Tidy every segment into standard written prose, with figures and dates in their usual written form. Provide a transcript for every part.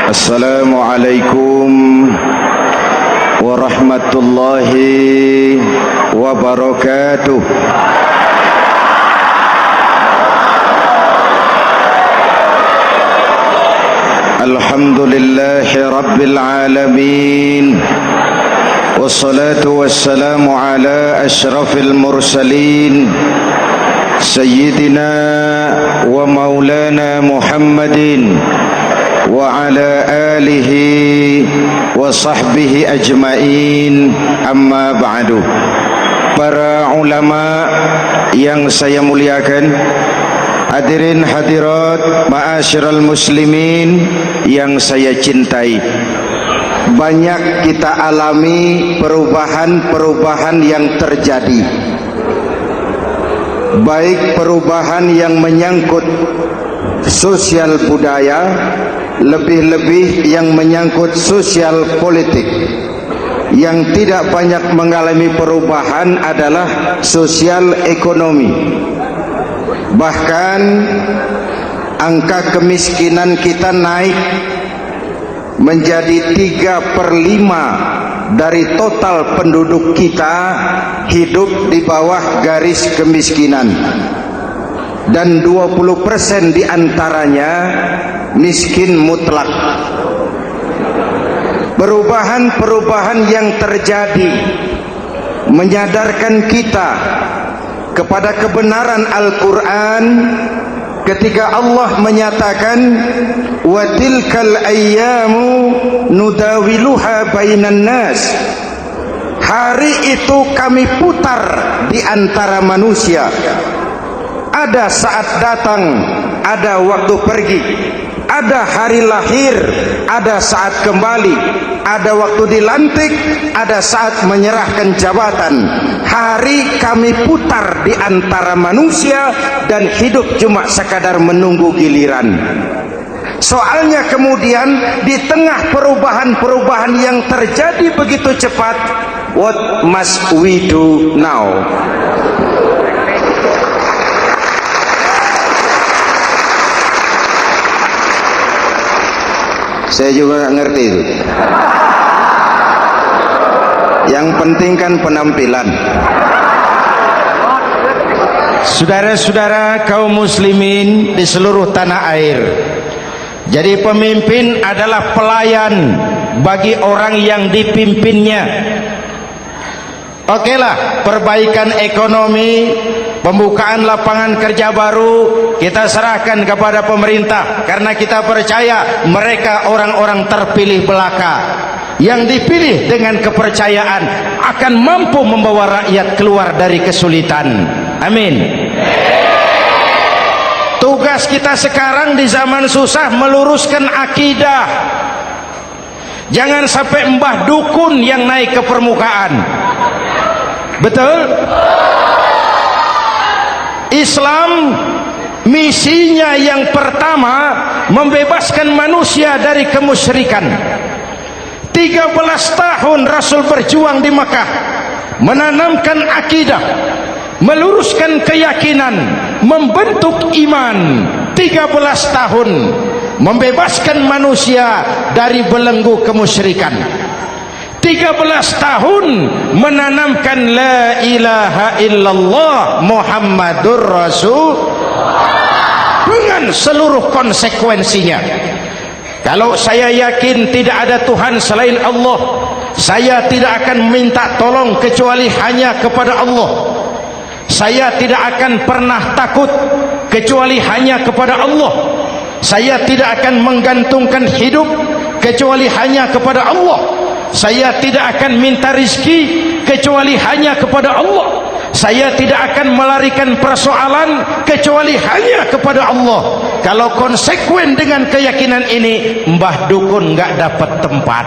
Assalamualaikum warahmatullahi wabarakatuh. Alhamdulillahi rabbil alamin, wassalatu wassalamu ala ashrafil mursalin, sayyidina wa maulana Muhammadin wa ala alihi wa sahbihi ajmain, amma ba'du. Para ulama yang saya muliakan, hadirin hadirat ma'asyiral muslimin yang saya cintai, banyak kita alami perubahan-perubahan yang terjadi, baik perubahan yang menyangkut sosial budaya, lebih-lebih yang menyangkut sosial politik. Yang tidak banyak mengalami perubahan adalah sosial ekonomi. Bahkan angka kemiskinan kita naik menjadi 3/5 dari total penduduk kita hidup di bawah garis kemiskinan, dan 20% diantaranya miskin mutlak. Perubahan-perubahan yang terjadi menyadarkan kita kepada kebenaran Al-Quran ketika Allah menyatakan wa tilkal ayyamu nudawiluha bainan nas. Hari itu kami putar di antara manusia. Ada saat datang, ada waktu pergi, ada hari lahir, ada saat kembali, ada waktu dilantik, ada saat menyerahkan jabatan. Hari kami putar di antara manusia dan hidup cuma sekadar menunggu giliran. Soalnya kemudian di tengah perubahan-perubahan yang terjadi begitu cepat, what must we do now? Saya juga nggak ngerti itu. Yang penting kan penampilan. Saudara-saudara kaum muslimin di seluruh tanah air, jadi pemimpin adalah pelayan bagi orang yang dipimpinnya. Okelah, perbaikan ekonomi, pembukaan lapangan kerja baru kita serahkan kepada pemerintah, karena kita percaya mereka orang-orang terpilih belaka yang dipilih dengan kepercayaan akan mampu membawa rakyat keluar dari kesulitan. Amin. Tugas kita sekarang di zaman susah meluruskan akidah. Jangan sampai mbah dukun yang naik ke permukaan. Betul? Islam misinya yang pertama membebaskan manusia dari kemusyrikan. 13 tahun Rasul berjuang di Makkah, menanamkan akidah, meluruskan keyakinan, membentuk iman. 13 tahun membebaskan manusia dari belenggu kemusyrikan. 13 tahun menanamkan la ilaha illallah Muhammadur Rasul dengan seluruh konsekuensinya. Kalau saya yakin tidak ada Tuhan selain Allah, saya tidak akan meminta tolong kecuali hanya kepada Allah. Saya tidak akan pernah takut kecuali hanya kepada Allah. Saya tidak akan menggantungkan hidup kecuali hanya kepada Allah. Saya tidak akan minta rizki kecuali hanya kepada Allah. Saya tidak akan melarikan persoalan kecuali hanya kepada Allah. Kalau konsekuen dengan keyakinan ini, mbah dukun nggak dapat tempat.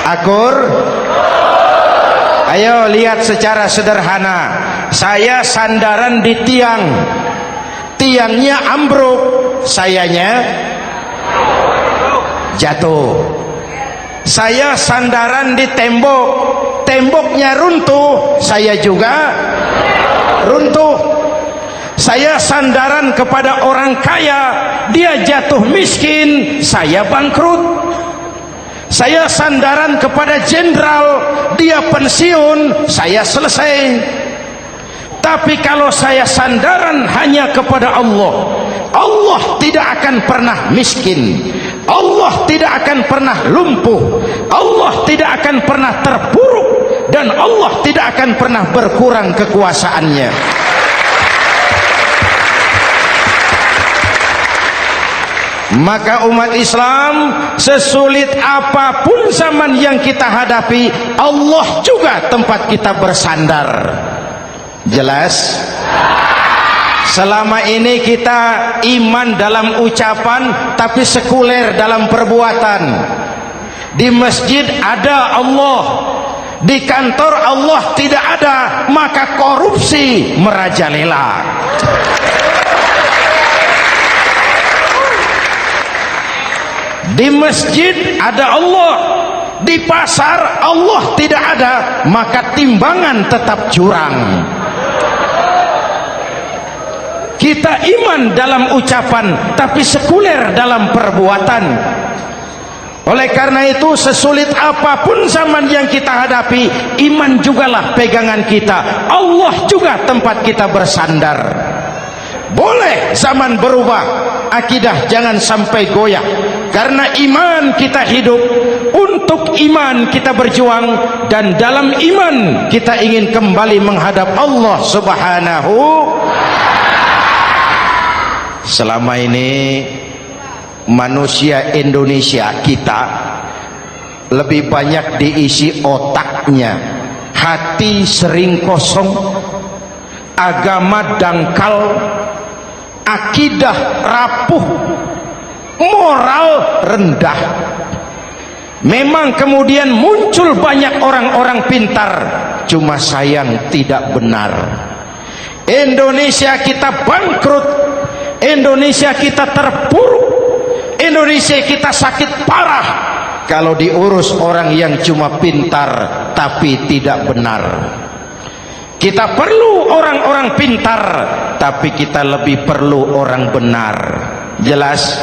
Akur, ayo lihat secara sederhana. Saya sandaran di tiang, tiangnya ambruk, sayanya jatuh. Saya sandaran di tembok, temboknya runtuh, saya juga runtuh. Saya sandaran kepada orang kaya, dia jatuh miskin, saya bangkrut. Saya sandaran kepada jenderal, dia pensiun, saya selesai. Tapi kalau saya sandaran hanya kepada Allah, Allah tidak akan pernah miskin, Allah tidak akan pernah lumpuh, Allah tidak akan pernah terpuruk, dan Allah tidak akan pernah berkurang kekuasaannya. Maka umat Islam, sesulit apapun zaman yang kita hadapi, Allah juga tempat kita bersandar. Jelas? Selama ini kita iman dalam ucapan, tapi sekuler dalam perbuatan. Di masjid ada Allah, di kantor Allah tidak ada, maka korupsi merajalela. Di masjid ada Allah, di pasar Allah tidak ada, maka timbangan tetap curang. Kita iman dalam ucapan, tapi sekuler dalam perbuatan. Oleh karena itu, sesulit apapun zaman yang kita hadapi, iman jugalah pegangan kita, Allah juga tempat kita bersandar. Boleh zaman berubah, akidah jangan sampai goyah. Karena iman kita hidup, untuk iman kita berjuang, dan dalam iman kita ingin kembali menghadap Allah Subhanahu. Selama ini manusia Indonesia kita lebih banyak diisi otaknya, hati sering kosong, agama dangkal, akidah rapuh, moral rendah. Memang kemudian muncul banyak orang-orang pintar, cuma sayang tidak benar. Indonesia kita bangkrut, Indonesia kita terpuruk, Indonesia kita sakit parah kalau diurus orang yang cuma pintar tapi tidak benar. Kita perlu orang-orang pintar, tapi kita lebih perlu orang benar. Jelas?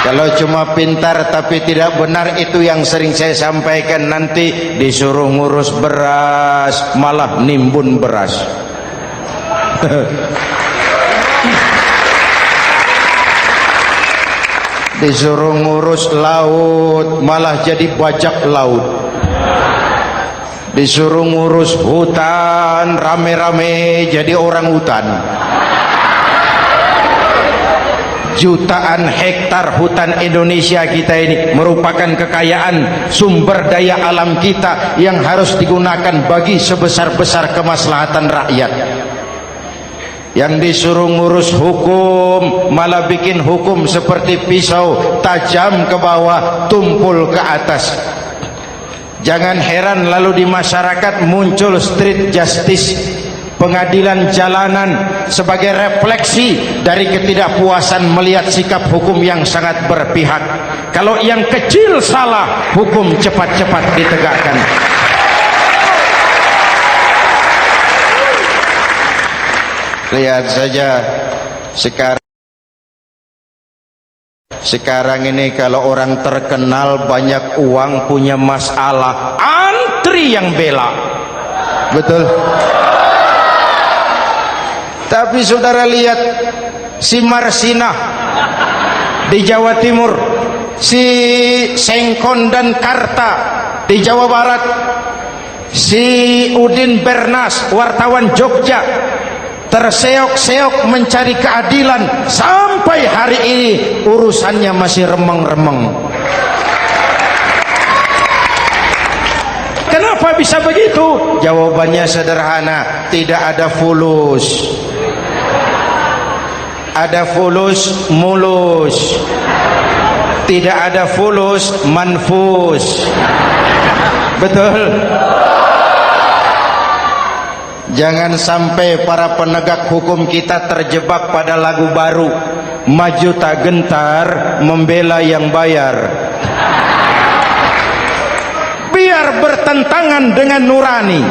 Kalau cuma pintar tapi tidak benar, itu yang sering saya sampaikan, nanti disuruh ngurus beras malah nimbun beras. Disuruh ngurus laut malah jadi bajak laut. Disuruh ngurus hutan rame-rame jadi orang hutan. Jutaan hektar hutan Indonesia kita ini merupakan kekayaan sumber daya alam kita yang harus digunakan bagi sebesar-besar kemaslahatan rakyat. Yang disuruh ngurus hukum malah bikin hukum seperti pisau, tajam ke bawah, tumpul ke atas. Jangan heran lalu di masyarakat muncul street justice, pengadilan jalanan, sebagai refleksi dari ketidakpuasan melihat sikap hukum yang sangat berpihak. Kalau yang kecil salah, hukum cepat-cepat ditegakkan. Lihat saja sekarang ini, kalau orang terkenal banyak uang punya masalah, antri yang bela. Betul. Tapi saudara lihat si Marsina di Jawa Timur, si Sengkon dan Karta di Jawa Barat, si Udin Bernas wartawan Jogja, terseok-seok mencari keadilan, sampai hari ini urusannya masih remeng-remeng. Kenapa bisa begitu? Jawabannya sederhana, tidak ada fulus. Ada fulus mulus, tidak ada fulus manfus. Betul? Jangan sampai para penegak hukum kita terjebak pada lagu baru, maju tak gentar membela yang bayar. Biar bertentangan dengan nurani,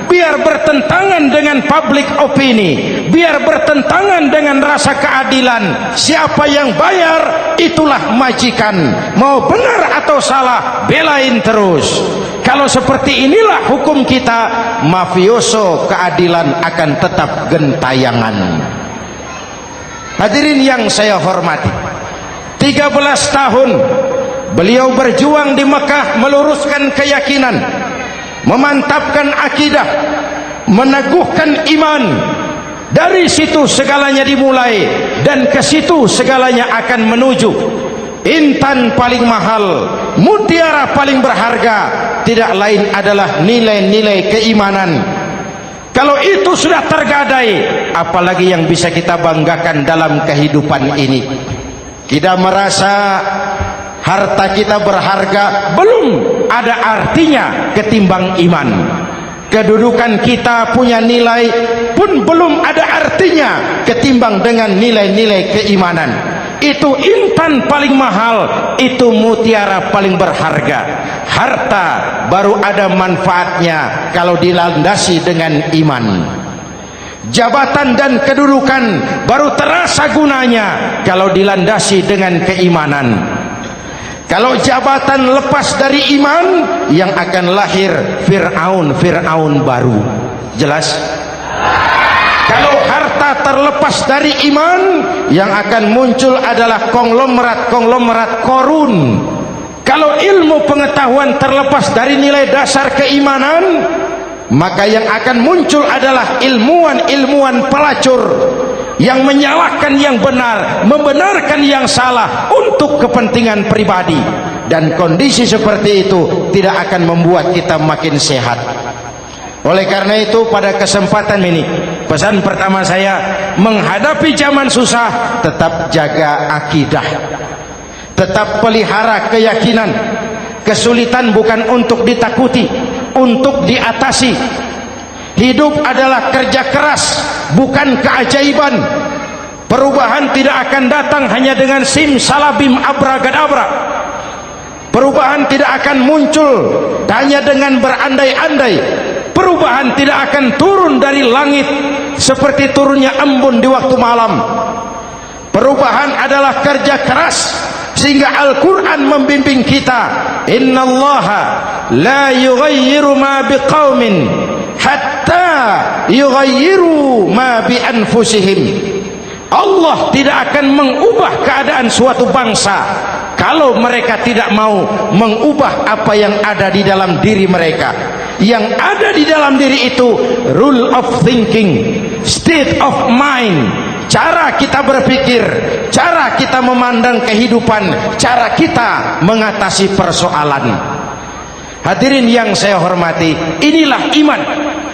biar bertentangan dengan public opini, biar bertentangan dengan rasa keadilan. Siapa yang bayar itulah majikan, mau benar atau salah belain terus. Kalau seperti inilah hukum kita, mafioso keadilan akan tetap gentayangan. Hadirin yang saya hormati, 13 tahun beliau berjuang di Mekah, meluruskan keyakinan, memantapkan akidah, meneguhkan iman. Dari situ segalanya dimulai, dan ke situ segalanya akan menuju. Intan paling mahal, mutiara paling berharga, tidak lain adalah nilai-nilai keimanan. Kalau itu sudah tergadai, apalagi yang bisa kita banggakan dalam kehidupan ini? Kita merasa harta kita berharga, belum ada artinya ketimbang iman. Kedudukan kita punya nilai pun belum ada artinya ketimbang dengan nilai-nilai keimanan. Itu intan paling mahal, itu mutiara paling berharga. Harta baru ada manfaatnya kalau dilandasi dengan iman. Jabatan dan kedudukan baru terasa gunanya kalau dilandasi dengan keimanan. Kalau jabatan lepas dari iman, yang akan lahir Fir'aun baru. Jelas? Kalau harta terlepas dari iman, yang akan muncul adalah konglomerat Korun. Kalau ilmu pengetahuan terlepas dari nilai dasar keimanan, maka yang akan muncul adalah ilmuwan pelacur yang menyalahkan yang benar, membenarkan yang salah untuk kepentingan pribadi. Dan kondisi seperti itu tidak akan membuat kita makin sehat. Oleh karena itu, pada kesempatan ini, pesan pertama saya, menghadapi zaman susah, tetap jaga akidah, tetap pelihara keyakinan. Kesulitan bukan untuk ditakuti, untuk diatasi. Hidup adalah kerja keras, bukan keajaiban. Perubahan tidak akan datang hanya dengan simsalabim abragadabra. Perubahan tidak akan muncul hanya dengan berandai-andai. Perubahan tidak akan turun dari langit seperti turunnya embun di waktu malam. Perubahan adalah kerja keras, sehingga Al-Quran membimbing kita, innallaha la yughayyiru ma biqaumin hatta yughayyiru ma bi anfusihim. Allah tidak akan mengubah keadaan suatu bangsa kalau mereka tidak mau mengubah apa yang ada di dalam diri mereka. Yang ada di dalam diri itu rule of thinking, state of mind, cara kita berpikir, cara kita memandang kehidupan, cara kita mengatasi persoalan. Hadirin yang saya hormati, inilah iman.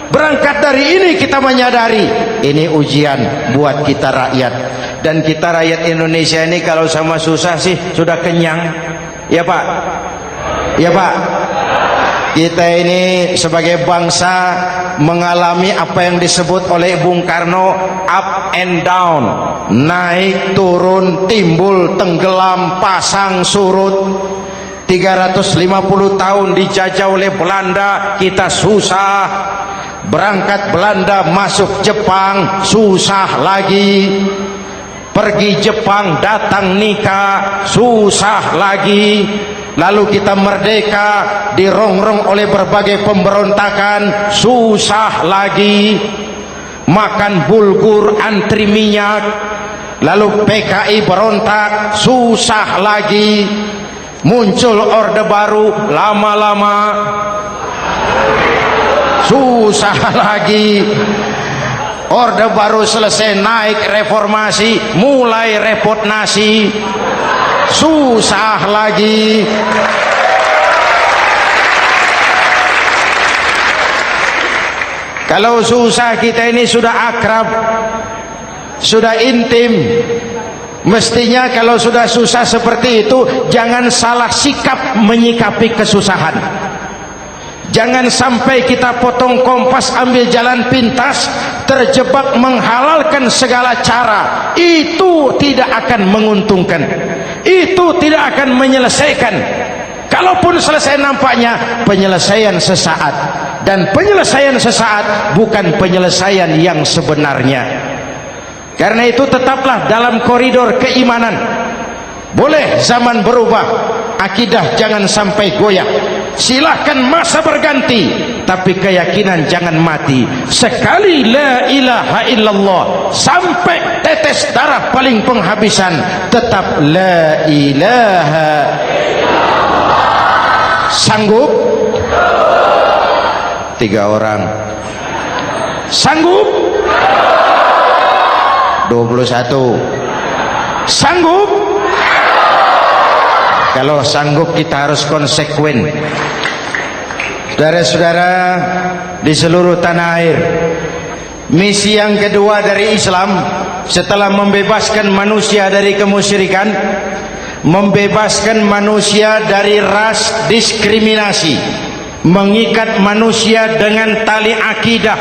Berangkat dari ini kita menyadari ini ujian buat kita rakyat. Dan kita rakyat Indonesia ini kalau sama susah sih sudah kenyang. Ya Pak? Ya Pak? Kita ini sebagai bangsa mengalami apa yang disebut oleh Bung Karno up and down, naik turun, timbul, tenggelam, pasang surut. 350 tahun dijajah oleh Belanda, kita susah. Berangkat Belanda masuk Jepang, susah lagi. Pergi Jepang, datang nikah, susah lagi. Lalu kita merdeka, dirongrong oleh berbagai pemberontakan, susah lagi. Makan bulgur, antri minyak. Lalu PKI berontak, susah lagi. Muncul orde baru, lama-lama susah lagi. Orde baru selesai, naik reformasi, mulai repot nasi, susah lagi. Kalau susah kita ini sudah akrab, sudah intim. Mestinya kalau sudah susah seperti itu, jangan salah sikap menyikapi kesusahan. Jangan sampai kita potong kompas, ambil jalan pintas, terjebak menghalalkan segala cara. Itu tidak akan menguntungkan, itu tidak akan menyelesaikan. Kalaupun selesai nampaknya penyelesaian sesaat. dan penyelesaian sesaat bukan penyelesaian yang sebenarnya. Karena itu tetaplah dalam koridor keimanan. Boleh zaman berubah, akidah jangan sampai goyah. Silahkan masa berganti, tapi keyakinan jangan mati. Sekali la ilaha illallah sampai tetes darah paling penghabisan, tetap la ilaha illallah. Sanggup? 3 orang. Sanggup? 21. Sanggup? Kalau sanggup kita harus konsekuen. Saudara-saudara di seluruh tanah air, misi yang kedua dari Islam setelah membebaskan manusia dari kemusyrikan, membebaskan manusia dari ras diskriminasi, mengikat manusia dengan tali akidah.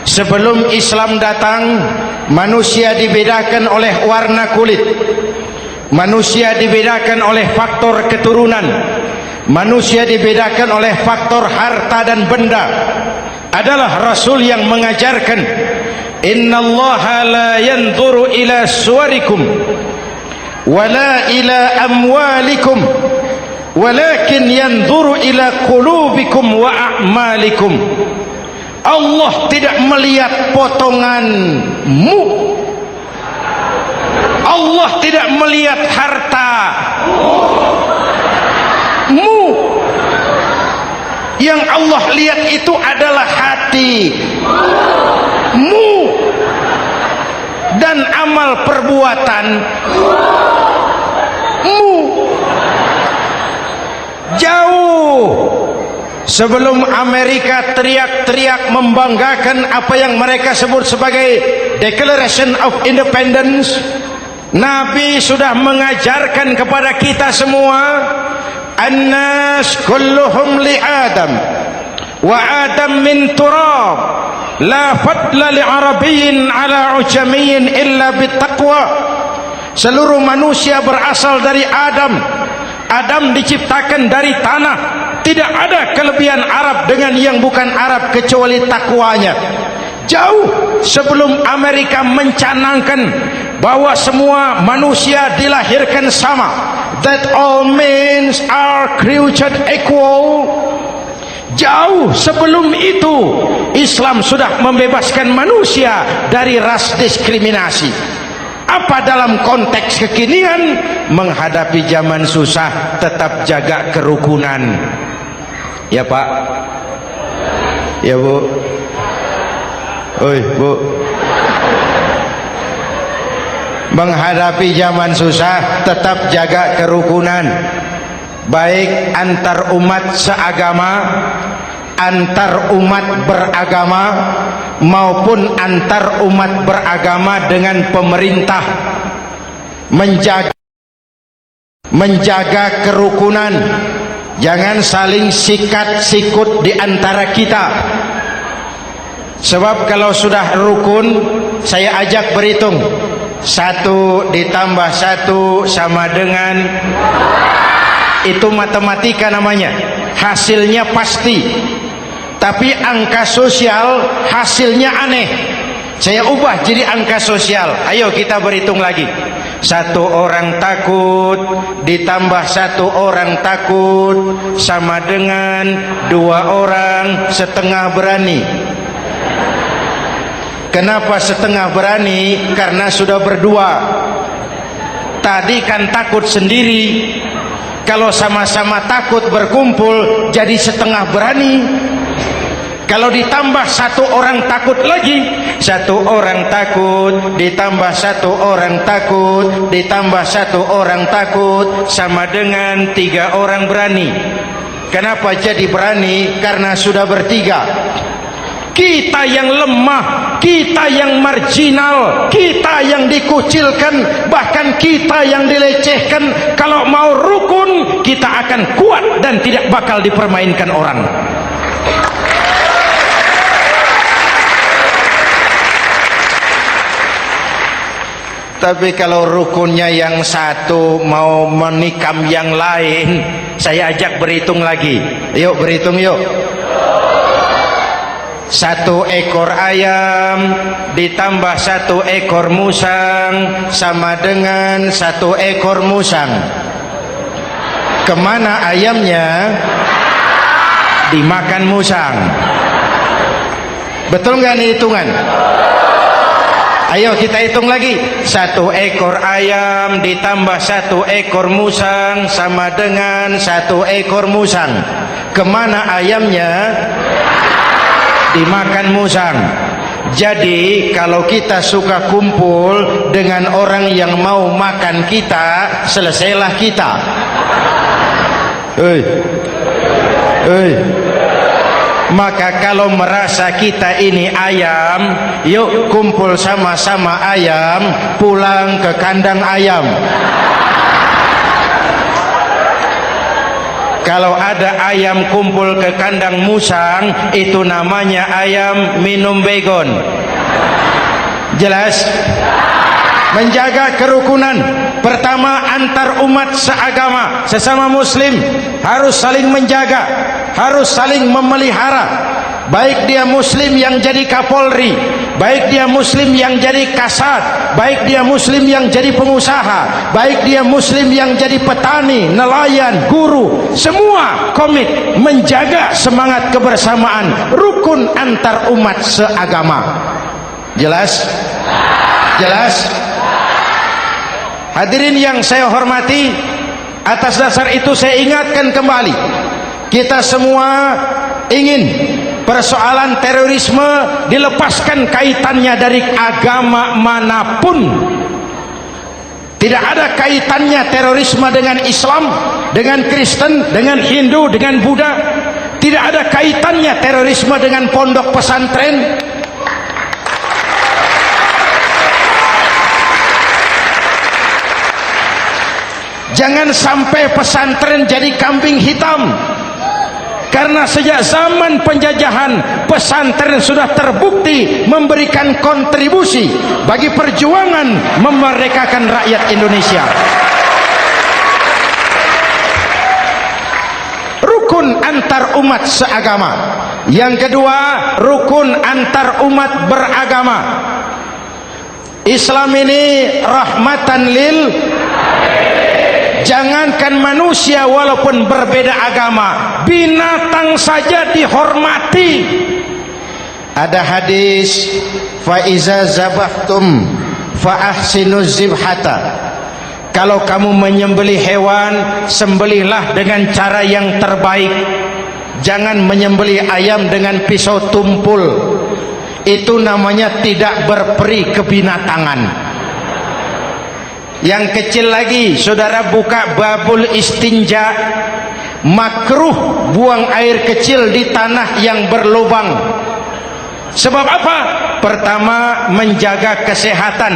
Sebelum Islam datang, manusia dibedakan oleh warna kulit, manusia dibedakan oleh faktor keturunan, manusia dibedakan oleh faktor harta dan benda. Adalah Rasul yang mengajarkan, innallaha la yanzuru ila suwarikum wala ila amwalikum walakin yanzuru ila qulubikum wa a'malikum. Allah tidak melihat potonganmu, Allah tidak melihat hartamu. Yang Allah lihat itu adalah hatimu dan amal perbuatanmu. Jauh sebelum Amerika teriak-teriak membanggakan apa yang mereka sebut sebagai Declaration of Independence, Nabi sudah mengajarkan kepada kita semua, annas kulluhum li Adam wa Adam min turab la fadla li arabiyyin ala ujamiyyin illa bittaqwa. Seluruh manusia berasal dari Adam. Adam diciptakan dari tanah. Tidak ada kelebihan Arab dengan yang bukan Arab kecuali takwanya. Jauh sebelum Amerika mencanangkan bahwa semua manusia dilahirkan sama, that all men are created equal. Jauh sebelum itu Islam sudah membebaskan manusia dari ras diskriminasi. Apa dalam konteks kekinian menghadapi zaman susah tetap jaga kerukunan? Ya Pak, ya Bu, oi Bu. Menghadapi zaman susah tetap jaga kerukunan, baik antar umat seagama, antar umat beragama, maupun antar umat beragama dengan pemerintah. Menjaga kerukunan, jangan saling sikat sikut di antara kita. Sebab kalau sudah rukun, saya ajak berhitung, 1 ditambah 1 sama dengan, itu matematika namanya, hasilnya pasti. Tapi angka sosial hasilnya aneh. Saya ubah jadi angka sosial. Ayo kita berhitung lagi. 1 orang takut ditambah 1 orang takut sama dengan 2 orang setengah berani. Kenapa setengah berani? Karena sudah berdua. Tadi kan takut sendiri. Kalau sama-sama takut berkumpul jadi setengah berani. Kalau ditambah 1 orang takut lagi, 1 orang takut ditambah 1 orang takut ditambah 1 orang takut sama dengan 3 orang berani. Kenapa jadi berani? Karena sudah bertiga. Kita yang lemah, kita yang marginal, kita yang dikucilkan, bahkan kita yang dilecehkan, kalau mau rukun kita akan kuat dan tidak bakal dipermainkan orang. Tapi kalau rukunnya yang satu mau menikam yang lain, saya ajak berhitung lagi. Yuk berhitung yuk. Satu ekor ayam ditambah satu ekor musang sama dengan satu ekor musang. Kemana ayamnya? Dimakan musang. Betul nggak nih hitungan? Ayo kita hitung lagi. Satu ekor ayam ditambah satu ekor musang sama dengan satu ekor musang. Kemana ayamnya? Dimakan musang. Jadi kalau kita suka kumpul dengan orang yang mau makan kita, selesailah kita. Maka kalau merasa kita ini ayam, yuk kumpul sama-sama ayam, pulang ke kandang ayam. Kalau ada ayam kumpul ke kandang musang, itu namanya ayam minum baygon. Jelas? Menjaga kerukunan. Pertama, antar umat seagama, sesama muslim harus saling menjaga, harus saling memelihara. Baik dia muslim yang jadi kapolri, baik dia muslim yang jadi kasat, baik dia muslim yang jadi pengusaha, baik dia muslim yang jadi petani, nelayan, guru, semua komit menjaga semangat kebersamaan, rukun antar umat seagama. Jelas? Jelas? Hadirin yang saya hormati, atas dasar itu saya ingatkan kembali, kita semua ingin persoalan terorisme dilepaskan kaitannya dari agama manapun. Tidak ada kaitannya terorisme dengan Islam, dengan Kristen, dengan Hindu, dengan Buddha. Tidak ada kaitannya terorisme dengan pondok pesantren. Jangan sampai pesantren jadi kambing hitam. Karena sejak zaman penjajahan, pesantren sudah terbukti memberikan kontribusi bagi perjuangan memerdekakan rakyat Indonesia. Rukun antar umat seagama. Yang kedua, rukun antar umat beragama. Islam ini rahmatan lil. Jangankan manusia walaupun berbeda agama, binatang saja dihormati. Ada hadis, fa iza zabahtum fa ahsinuz zibhata. Kalau kamu menyembelih hewan, sembelihlah dengan cara yang terbaik. Jangan menyembelih ayam dengan pisau tumpul. Itu namanya tidak berperi kebinatangan. Yang kecil lagi, saudara buka babul istinja. Makruh buang air kecil di tanah yang berlubang. Sebab apa? Pertama, menjaga kesehatan.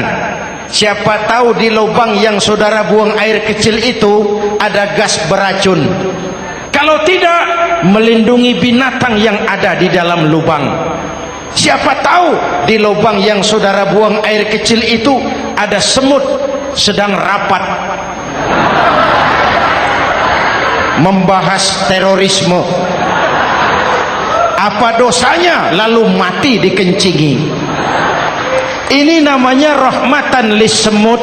Siapa tahu di lubang yang saudara buang air kecil itu ada gas beracun. Kalau tidak, melindungi binatang yang ada di dalam lubang. Siapa tahu di lubang yang saudara buang air kecil itu ada semut sedang rapat membahas terorisme. Apa dosanya lalu mati dikencingi? Ini namanya rahmatan lis semut.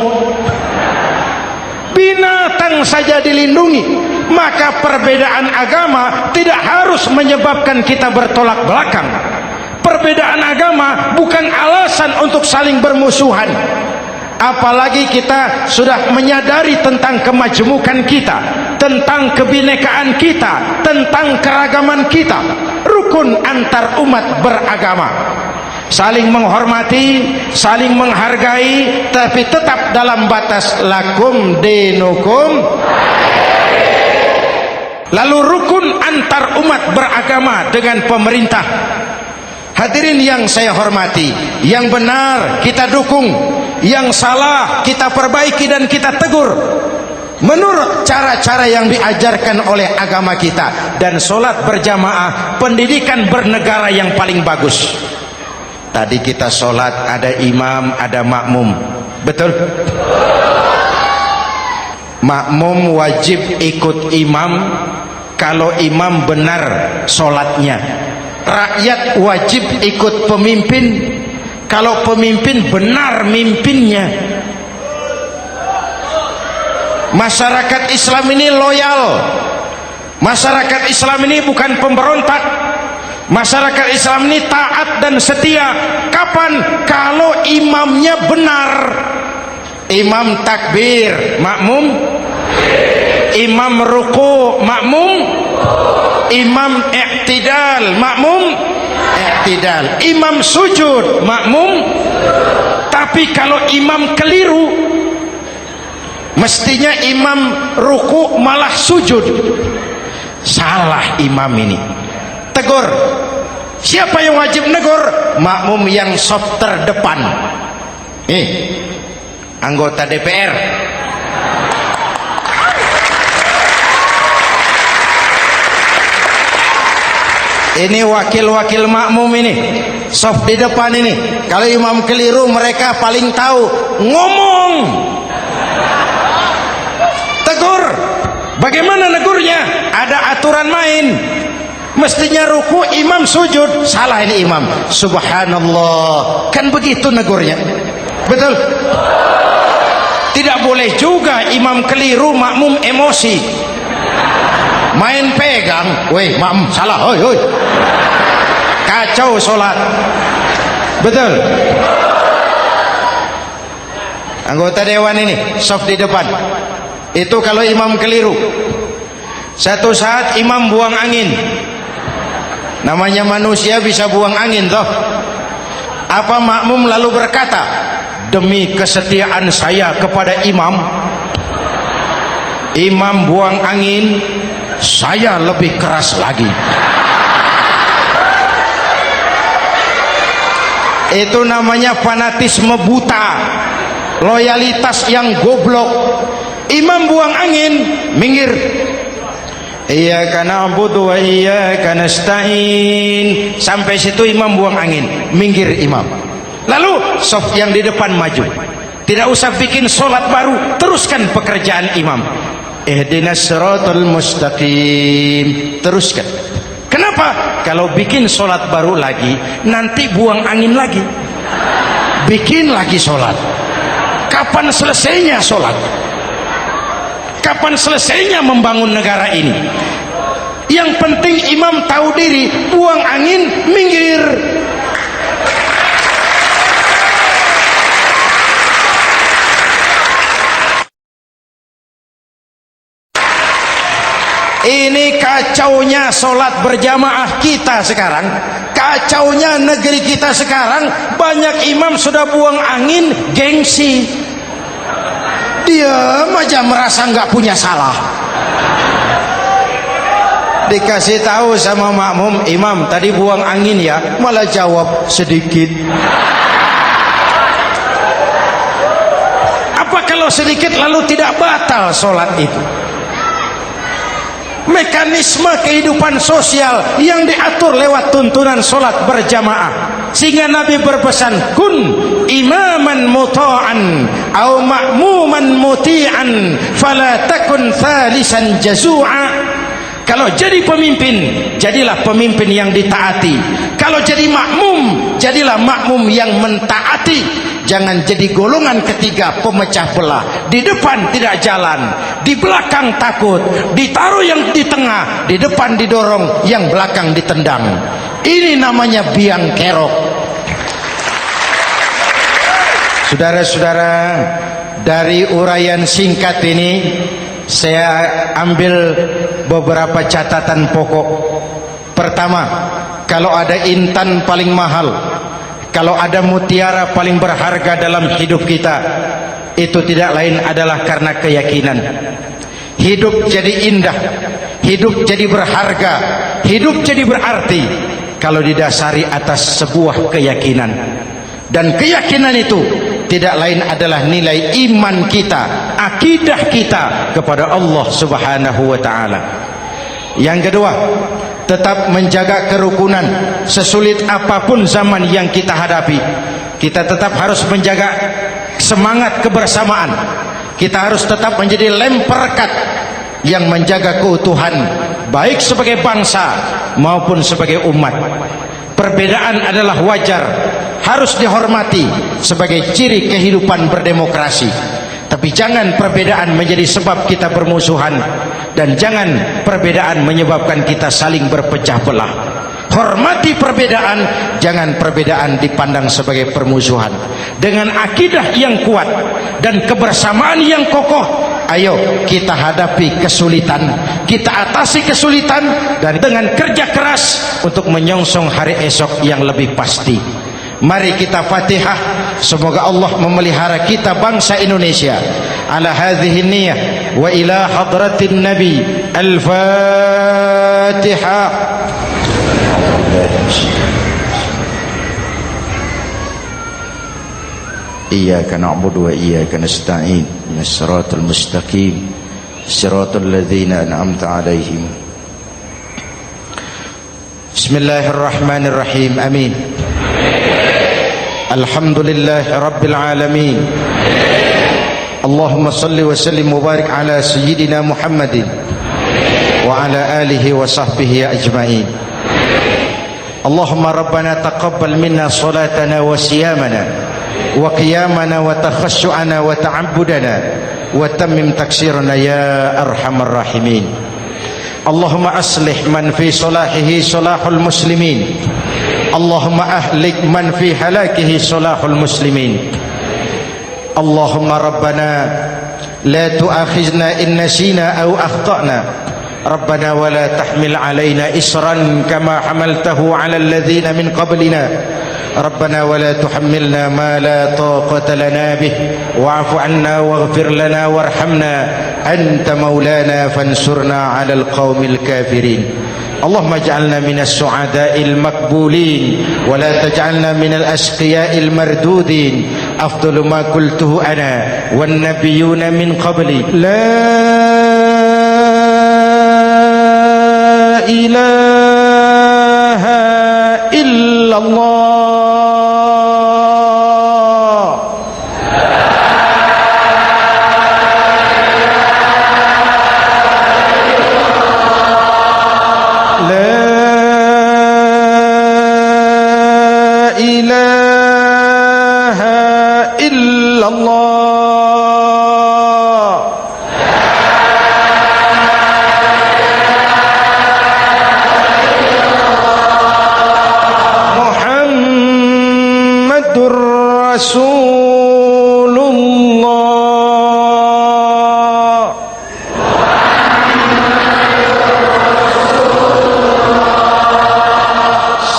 Binatang saja dilindungi. Maka perbedaan agama tidak harus menyebabkan kita bertolak belakang. Perbedaan agama bukan alasan untuk saling bermusuhan. Apalagi kita sudah menyadari tentang kemajmukan kita, tentang kebinekaan kita, tentang keragaman kita. Rukun antar umat beragama, saling menghormati, saling menghargai, tapi tetap dalam batas lakum dinukum. Lalu rukun antar umat beragama dengan pemerintah. Hadirin yang saya hormati, yang benar kita dukung, yang salah kita perbaiki dan kita tegur menurut cara-cara yang diajarkan oleh agama kita. Dan sholat berjamaah, pendidikan bernegara yang paling bagus. Tadi kita sholat ada imam, ada makmum, betul? Makmum wajib ikut imam kalau imam benar sholatnya. rakyat wajib ikut pemimpin kalau pemimpin benar mimpinnya. Masyarakat Islam ini loyal. Masyarakat Islam ini bukan pemberontak. Masyarakat Islam ini taat dan setia. Kapan? Kalau imamnya benar. Imam takbir, makmum. Imam ruku, makmum. Imam i'tidal, makmum. I'tidal. Imam sujud, makmum. Tapi kalau imam keliru, mestinya imam ruku malah sujud. Salah imam ini. Tegur. Siapa yang wajib negur? Makmum yang sop terdepan. Anggota DPR. Ini wakil-wakil makmum ini, sop di depan ini. Kalau imam keliru, mereka paling tahu. Ngomong. Tegur. Bagaimana negurnya? Ada aturan main. Mestinya ruku, imam sujud. Salah ini imam. Subhanallah. Kan begitu negurnya. Betul? Tidak boleh juga imam keliru, makmum emosi. Main pegang. Woi, makmum salah. Hoi, hoi. Kacau sholat. Betul? Anggota dewan ini, soft di depan. Itu kalau imam keliru. Satu saat imam buang angin. Namanya manusia bisa buang angin toh. Apa makmum lalu berkata, demi kesetiaan saya kepada imam, imam buang angin, saya lebih keras lagi. Itu namanya fanatisme buta, loyalitas yang goblok. Imam buang angin, minggir. Iyyaka na'budu wa iyyaka nasta'in. Sampai situ imam buang angin, minggir imam. Lalu saf yang di depan maju. Tidak usah bikin sholat baru, teruskan pekerjaan imam. Ihdinas siratal mustaqim. Teruskan. Kenapa? Kalau bikin sholat baru lagi, nanti buang angin lagi. Bikin lagi sholat. Kapan selesainya sholat? Kapan selesainya membangun negara ini? Yang penting imam tahu diri, buang angin, minggir. Ini kacaunya sholat berjamaah kita sekarang. Kacaunya negeri kita sekarang. Banyak imam sudah buang angin, gengsi. Dia aja merasa nggak punya salah. Dikasih tahu sama makmum, imam tadi buang angin ya, malah jawab sedikit. Apa kalau sedikit lalu tidak batal sholat itu? Mekanisme kehidupan sosial yang diatur lewat tuntunan sholat berjamaah. Sehingga Nabi berpesan, kun imaman muta'an au ma'muman muti'an fala takun thalisan jazu'a. Kalau jadi pemimpin, jadilah pemimpin yang ditaati. Kalau jadi makmum, jadilah makmum yang mentaati. Jangan jadi golongan ketiga pemecah belah. Di depan tidak jalan, di belakang takut, ditaruh yang di tengah, di depan didorong, yang belakang ditendang. Ini namanya biang kerok. Saudara-saudara, dari uraian singkat ini saya ambil beberapa catatan pokok. Pertama, kalau ada intan paling mahal, kalau ada mutiara paling berharga dalam hidup kita, itu tidak lain adalah karena keyakinan. Hidup jadi indah, hidup jadi berharga, hidup jadi berarti kalau didasari atas sebuah keyakinan. Dan keyakinan itu tidak lain adalah nilai iman kita, akidah kita kepada Allah Subhanahu wa taala. Yang kedua, tetap menjaga kerukunan. Sesulit apapun zaman yang kita hadapi, kita tetap harus menjaga semangat kebersamaan. Kita harus tetap menjadi lem perekat yang menjaga keutuhan, baik sebagai bangsa maupun sebagai umat. Perbedaan adalah wajar, harus dihormati sebagai ciri kehidupan berdemokrasi. Tapi jangan perbedaan menjadi sebab kita bermusuhan, dan jangan perbedaan menyebabkan kita saling berpecah belah. Hormati perbedaan, jangan perbedaan dipandang sebagai permusuhan. Dengan akidah yang kuat dan kebersamaan yang kokoh, ayo kita hadapi kesulitan, kita atasi kesulitan, dan dengan kerja keras untuk menyongsong hari esok yang lebih pasti. Mari kita Fatihah, semoga Allah memelihara kita bangsa Indonesia ala hadhihi niyyah wa ila hadratin nabi. Al-Fatihah. Iyyaka na'budu wa iyyaka nasta'in ihdinas siratal mustaqim siratal ladzina an'amta 'alaihim. Bismillahirrahmanirrahim. Amin. Alhamdulillahi rabbil alamin. Allahumma salli wa sallim wa barik ala sayyidina Muhammadin wa ala alihi wa sahbihi ajma'in. Allahumma rabbana taqabbal minna salatana wa siyamana wa qiyamana wa takhassu'ana wa ta'abbudana wa tammim taksirana ya arhamar rahimin. Allahumma aslih man fi salahihi salahul muslimin. Allahumma ahlik man fi halakihi salahul muslimin. Allahumma rabbana la tu'akhizna in nasina aw akhtana. Rabbana wa la tahmil alaina isran kama hamaltahu ala alladhina min qablina. Rabbana wa la tuhammilna ma la taqata lana bih wa'fu 'anna waghfir lana warhamna anta maulana fansurna 'alal qaumil kafirin. Allahumma ij'alna minas su'ada'il maqbulin wa la taj'alna minal ashqiya'il mardudin. Afdalu ma qultuhu ana wan nabiyyuna min qabli. La ilaha illallah. Rasulullah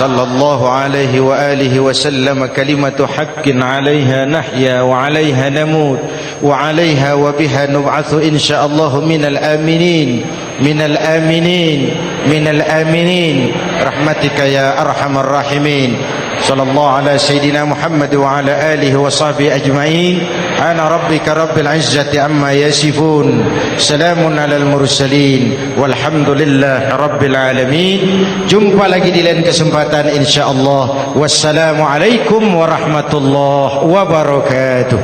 sallallahu alaihi wa alihi wa sallam. Kalimatu haqqin 'alaiha nahya wa 'alaiha namut wa 'alaiha wa biha nub'atsu insyaallah minal aminin minal aminin minal aminin rahmatika ya arhamar rahimin. Sallallahu ala sayyidina Muhammad wa ala alihi wa sahbihi ajma'in. Ana rabbika rabbil izzati amma yasifun. Salamun alal mursalin walhamdulillahi rabbil alamin. Jumpa lagi di lain kesempatan insyaallah. Wassalamu alaikum warahmatullahi wabarakatuh.